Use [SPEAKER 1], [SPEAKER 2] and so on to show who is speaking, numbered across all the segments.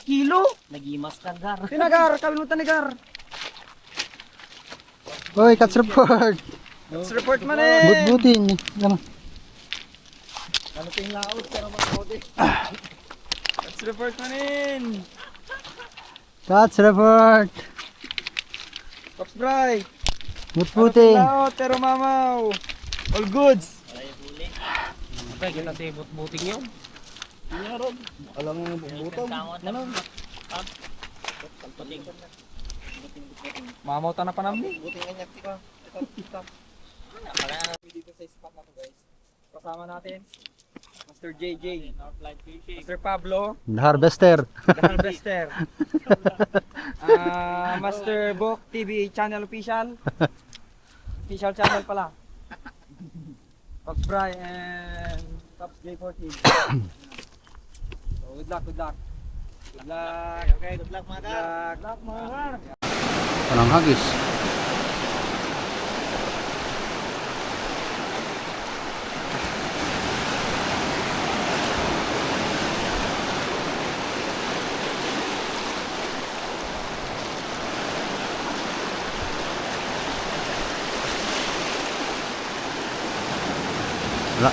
[SPEAKER 1] kilo.
[SPEAKER 2] Nagimas ka, Gar.
[SPEAKER 1] Tinagar, kalimutan ni Gar.
[SPEAKER 3] Hoy, catch report.
[SPEAKER 1] Let's report man eh.
[SPEAKER 3] Butbutin. Ano?
[SPEAKER 1] Ano ting laot pero magkode. Let's report man in.
[SPEAKER 3] Catch report.
[SPEAKER 1] Pops Bray.
[SPEAKER 3] Butbutin.
[SPEAKER 1] Laot pero mamaw. All goods.
[SPEAKER 2] Ay, huli. Okay, yun natin buting yun.
[SPEAKER 1] Alang butong.
[SPEAKER 2] Ano?
[SPEAKER 1] Mamaw ta na pa namin.
[SPEAKER 4] Buti nga niya, tika. Tika. Dito sa spot na to, guys.
[SPEAKER 1] Kasama natin Master JJ, Master Pablo,
[SPEAKER 3] The Harvester.
[SPEAKER 1] The Harvester. Master Bok TV channel official. Official channel pala. Pops Bry and Pops J14. So, good luck, good luck. Good luck.
[SPEAKER 4] Okay, good luck mga ka.
[SPEAKER 1] Good luck mga kar.
[SPEAKER 3] Walang hagis. Wala.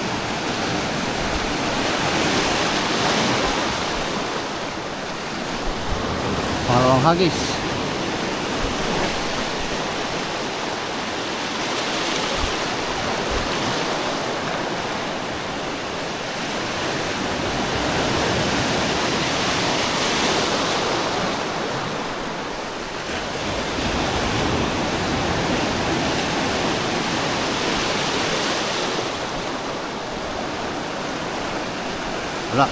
[SPEAKER 3] Pangalawang hagis. Wala.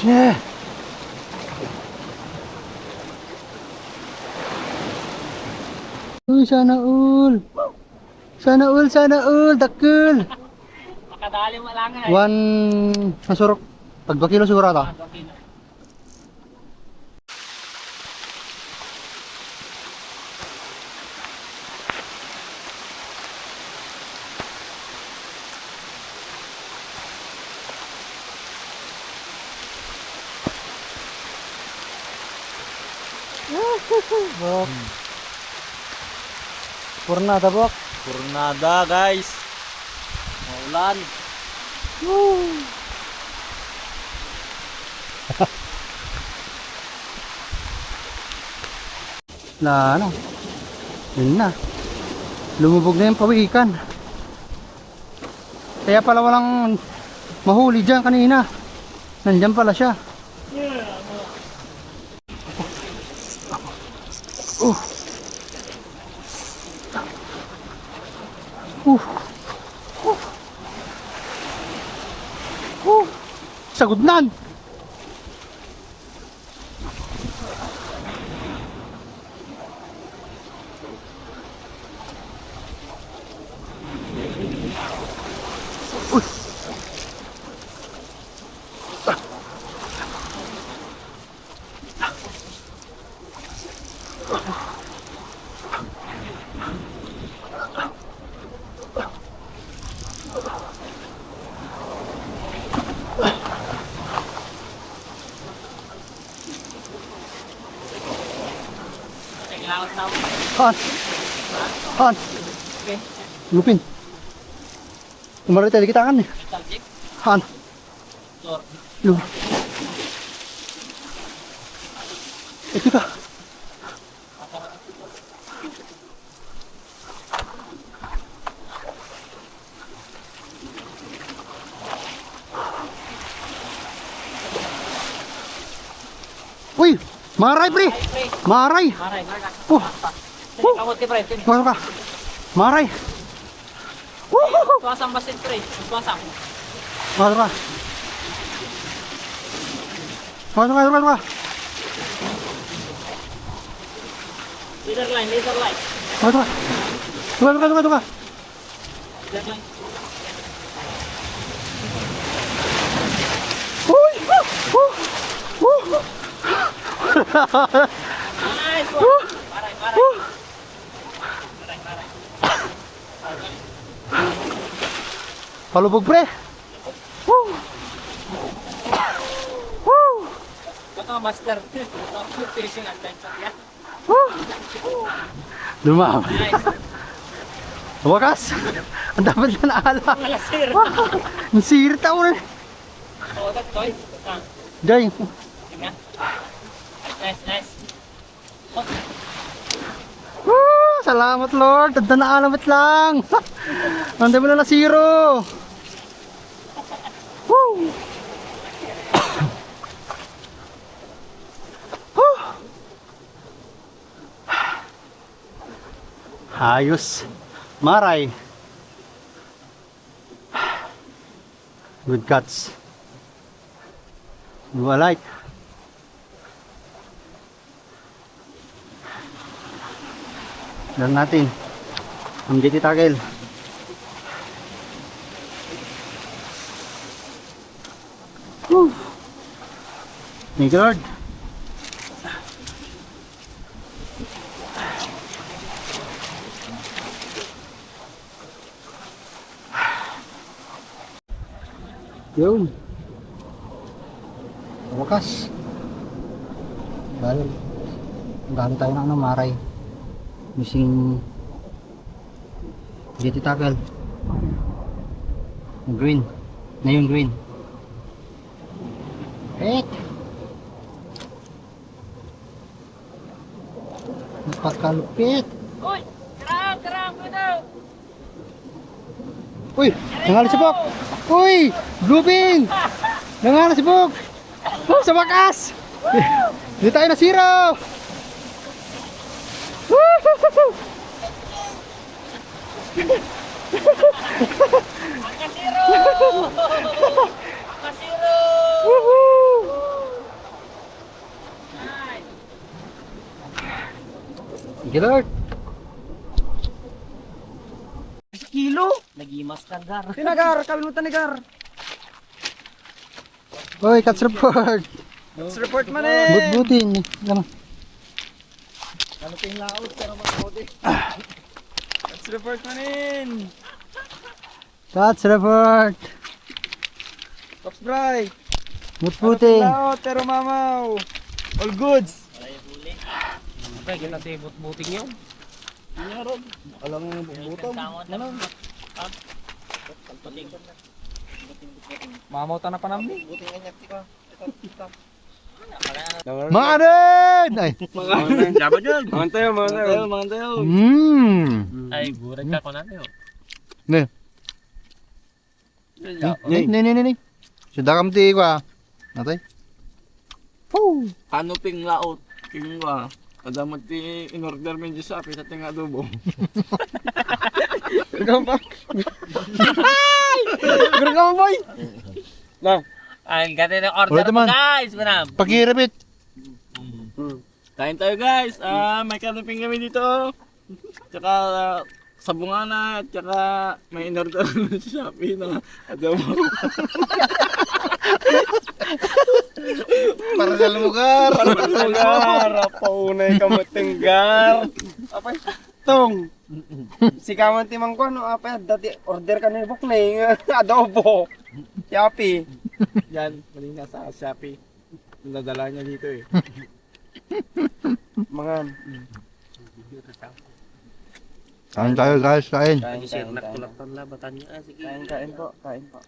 [SPEAKER 3] Yeah. Uy, sana all. Sana all, sana all. Dakil.
[SPEAKER 2] Makadali mo lang nga.
[SPEAKER 3] One nasurok. Pag 2 kilo siguro ata. Bok. Purnada bok.
[SPEAKER 4] Purnada, guys. Maulan.
[SPEAKER 3] Na ano? Yun na. Lumubog na yung pawikan. Kaya pala walang mahuli dyan kanina. Nandyan pala siya. Sagudnan. Han. Han.
[SPEAKER 2] Okay.
[SPEAKER 3] Lupin. Kemarin tadi kita kan nih.
[SPEAKER 2] Talsik.
[SPEAKER 3] Han.
[SPEAKER 2] Lor.
[SPEAKER 3] Lu. Itu kah? Wih, maray pre.
[SPEAKER 2] Pre.
[SPEAKER 3] Maray.
[SPEAKER 2] Maray.
[SPEAKER 3] Oh,
[SPEAKER 2] Kamot ti pre.
[SPEAKER 3] masuk ka. Maray.
[SPEAKER 2] Suasang basit pre. Suasang.
[SPEAKER 3] Masuk ka. Masuk ka.
[SPEAKER 2] Leader line.
[SPEAKER 3] Masuk ka. Tuka.
[SPEAKER 2] Leader line.
[SPEAKER 3] Uy!
[SPEAKER 2] Nice one. Maray.
[SPEAKER 3] Palubog pre.
[SPEAKER 2] Baka master. Fishing adventure ya.
[SPEAKER 3] Lumam.
[SPEAKER 2] Nice.
[SPEAKER 3] Wakas. Ang dapat na naala.
[SPEAKER 2] Malasir.
[SPEAKER 3] Ang sirta ko rin.
[SPEAKER 2] Oh, that's toy.
[SPEAKER 3] Jay.
[SPEAKER 2] Tingnan. Nice.
[SPEAKER 3] Salamat Lord. Tanda na alamat lang. Nandun mo na zero. Woo! Ayos. Maray. Good cuts. Dua light. Dan natin ang GT tackle. Thank you Lord. Yun. Sa wakas. Dahil gamit tayo ng maray. Using GT tackle. Yung green. Na yung green. Napakalupiit.
[SPEAKER 2] Uy! Karang!
[SPEAKER 3] Uy! Nangalan si Bok! Uy! Bluebing! Nangalan si Bok! Oh, sa wakas! Hindi tayo na zero!
[SPEAKER 2] Kasiro!
[SPEAKER 3] Sige Lord!
[SPEAKER 1] Kilo.
[SPEAKER 2] Nagimas ka gar.
[SPEAKER 1] Tinagar, kalimutan ni Gar.
[SPEAKER 3] Uy, catch report!
[SPEAKER 1] Let's report man eh.
[SPEAKER 3] Butbutin! Ano?
[SPEAKER 1] Ano ting laot pero magkodi. Let's report man in.
[SPEAKER 3] Catch report!
[SPEAKER 1] Pops Bray.
[SPEAKER 3] Butbutin!
[SPEAKER 1] Laot pero mamaw. All goods.
[SPEAKER 2] Ay, huli. Pre, ginatibot buting yun.
[SPEAKER 1] Alang bubutong.
[SPEAKER 2] Ano?
[SPEAKER 1] Mamaw ta na panamni.
[SPEAKER 4] Buti nga nyakti ka. Ito.
[SPEAKER 3] Manganin! Ay!
[SPEAKER 1] Dapat yun. Mangan tayo.
[SPEAKER 2] Ay, gurat ka ko natin yun.
[SPEAKER 3] Ne. Ne. Sudah kam ti ko. Natay. Oh.
[SPEAKER 4] Kanuping laot. Kingwa. Kada mo ti in-order mo dyan sa api sa tinga adobo.
[SPEAKER 1] Gergam boy. Nah,
[SPEAKER 2] Ay, gati na order
[SPEAKER 3] Ulit
[SPEAKER 2] mo
[SPEAKER 3] naman.
[SPEAKER 2] guys, manam.
[SPEAKER 3] Pagirapit.
[SPEAKER 4] Kain tayo guys. May kanuping kami dito. Tsaka sabungana. Tsaka may in-order mo sa Shopee na adobo.
[SPEAKER 1] para sa lugar. Para sa lugar. Paunay kamatenggar. Apa? Tong. Si kamanti mangko no apa dati order ka ni bukling adobo. Shopee.
[SPEAKER 4] Yan. Malina sa Shopee. Nadala niya dito eh.
[SPEAKER 1] Mangan.
[SPEAKER 3] Kain tayo guys, kain.
[SPEAKER 1] Kain, kain, kain.
[SPEAKER 2] Nakatulak-tulak labatan niya. Sige.
[SPEAKER 1] Kain, kain po, kain po.